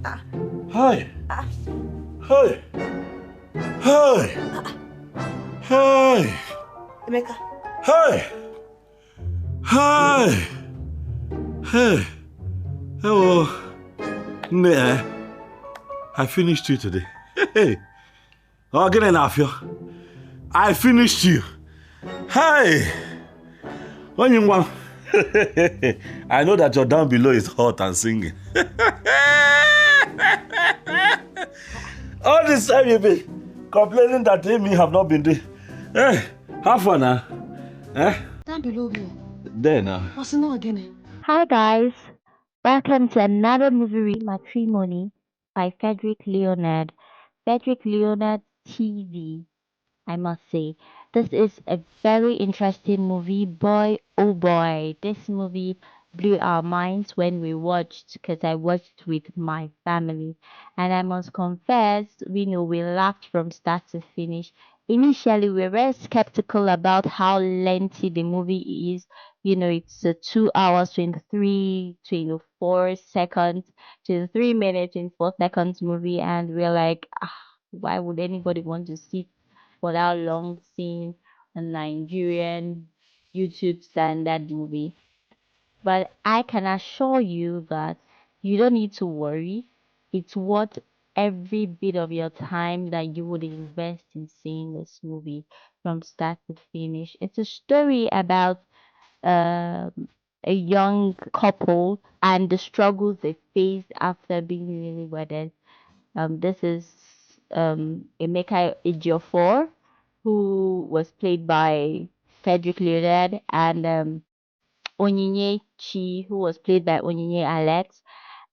Hi. Hi. Hi. Hi. Emeka. Hi. Hi. Hey. Hello. Nah. I finished you today. Hey. Oh, get enough, yo. I finished you. Hi. When you want. I know that your down below is hot and singing. All this time you've been complaining that me have not been there. Hey, have fun now. Eh? Down below here. There now. What's not again? Hi guys, welcome to another movie Matrimony by Frederick Leonard. Frederick Leonard TV, I must say. This is a very interesting movie. Boy, oh boy, this movie blew our minds when we watched because I watched with my family. And I must confess, we laughed from start to finish. Initially, we were very skeptical about how lengthy the movie is. It's a 2 hours, 23, 24 seconds, 23 minutes, 24 seconds movie. And we're like, why would anybody want to sit for that long seeing a Nigerian YouTube standard movie? But I can assure you that you don't need to worry. It's worth every bit of your time that you would invest in seeing this movie from start to finish. It's a story about a young couple and the struggles they faced after being newly wedded. This is Emeka Ejiofor, who was played by Frederick Leonard, and Onyinyechi, who was played by Onyinye Alex,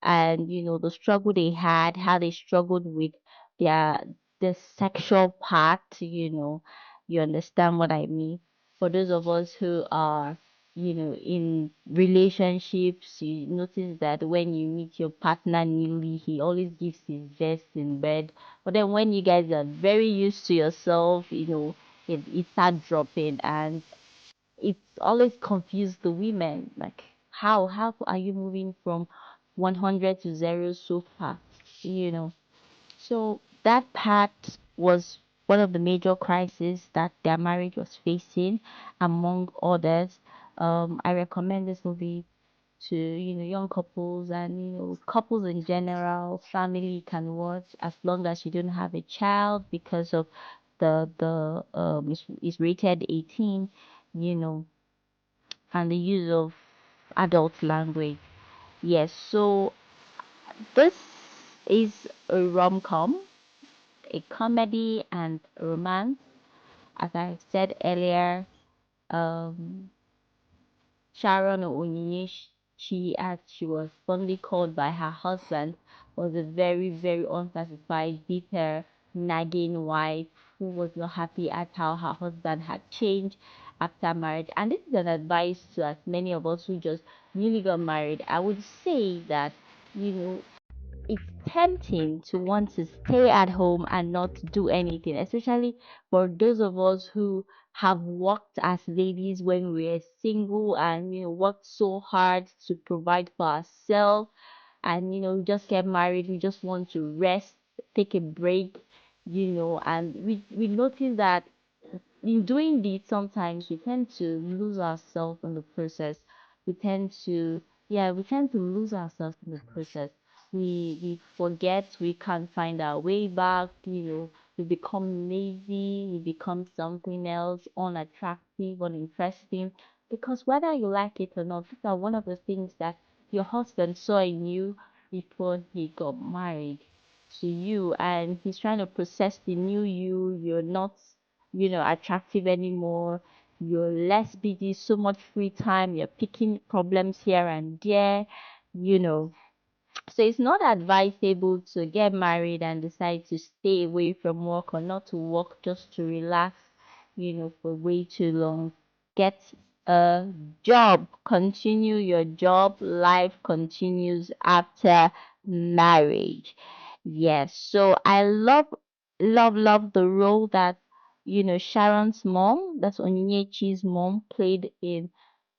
and the struggle they had, how they struggled with their the sexual part. You understand what I mean. For those of us who are in relationships, you notice that when you meet your partner newly, he always gives his best in bed, but then when you guys are very used to yourself, it starts dropping, and it's always confused the women, like how are you moving from 100 to 0 so fast, you know so that part was one of the major crises that their marriage was facing, among others. I recommend this movie to young couples, and couples in general. Family can watch as long as you don't have a child, because of the is rated 18, you know and the use of adult language. Yes, so this is a rom-com, a comedy and romance. As I said earlier, um, Sharon Onyinyekchi, as she was fondly called by her husband, was a very, very unsatisfied, bitter, nagging wife who was not happy at how her husband had changed after marriage. And this is an advice to as many of us who just newly got married. I would say that, you know, it's tempting to want to stay at home and not do anything, especially for those of us who have worked as ladies when we were single, and worked so hard to provide for ourselves, and we just get married, we just want to rest, take a break, and we notice that in doing this, sometimes we tend to lose ourselves in the process. We tend to, yeah, we tend to lose ourselves in the process. We forget, we can't find our way back. We become lazy, we become something else, unattractive, uninteresting. Because whether you like it or not, these are one of the things that your husband saw in you before he got married to you, and he's trying to process the new you. You're not attractive anymore. You're less busy, so much free time. You're picking problems here and there, you know. So it's not advisable to get married and decide to stay away from work, or not to work, just to relax, for way too long. Get a job, continue your job. Life continues after marriage. Yes. So I love the role that Sharon's mom, that's Onyinyechi's mom, played in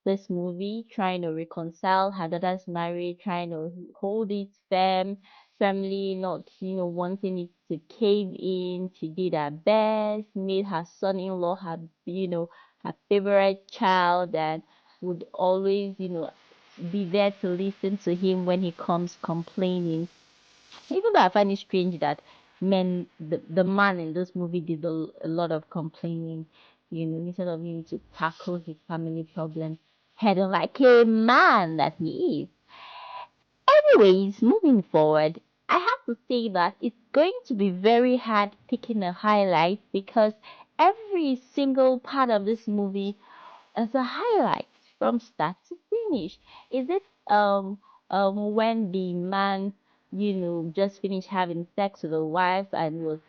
this movie, trying to reconcile her daughter's marriage, trying to hold it firm, family not, wanting it to cave in. She did her best, made her son-in-law her favorite child, and would always, be there to listen to him when he comes complaining. Even though I find it strange that the man in this movie did a lot of complaining, instead of him to tackle his family problem head on like a man that he is. Anyways, moving forward, I have to say that it's going to be very hard picking a highlight because every single part of this movie is a highlight from start to finish. Is it when the man, just finished having sex with a wife and was,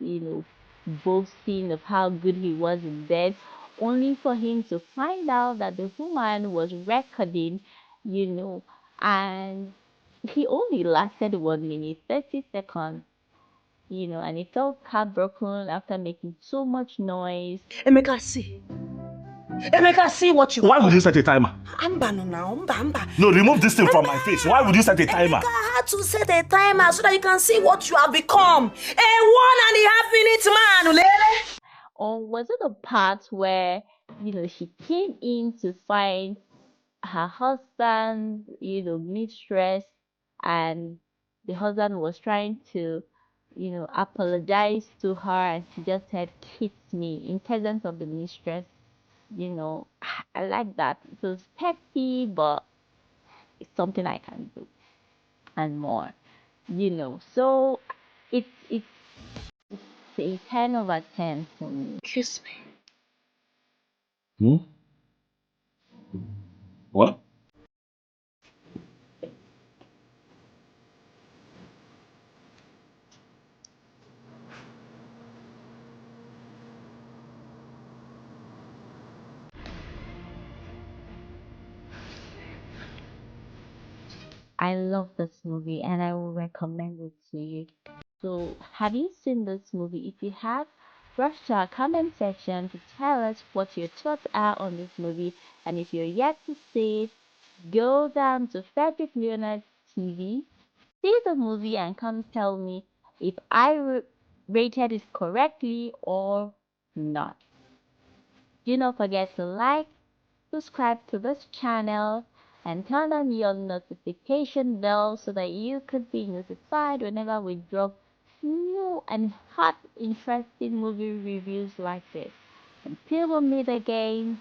boasting of how good he was in bed, only for him to find out that the woman was recording, you know, and he only lasted 1 minute, 30 seconds, and he felt heartbroken after making so much noise. Emeka, see. Emeka, see what you. Why would you set a timer? Mbonu now, Mba. No, remove this thing from my face. Why would you set a timer? Emeka, I had to set a timer so that you can see what you have become. A 1.5 minute man, Ulele. Or was it a part where, she came in to find her husband, mistress, and the husband was trying to, apologize to her, and she just said, "Kiss me," in presence of the mistress. I like that. It was petty, but it's something I can do and more. So it's a 10/10 for me. Kiss me. Hmm? What? I love this movie and I will recommend it to you. So, have you seen this movie? If you have, rush to our comment section to tell us what your thoughts are on this movie. And if you're yet to see it, go down to Frederick Leonard TV, see the movie, and come tell me if I rated it correctly or not. Do not forget to like, subscribe to this channel, and turn on your notification bell so that you could be notified whenever we drop new and hot interesting movie reviews like this. Until we meet again,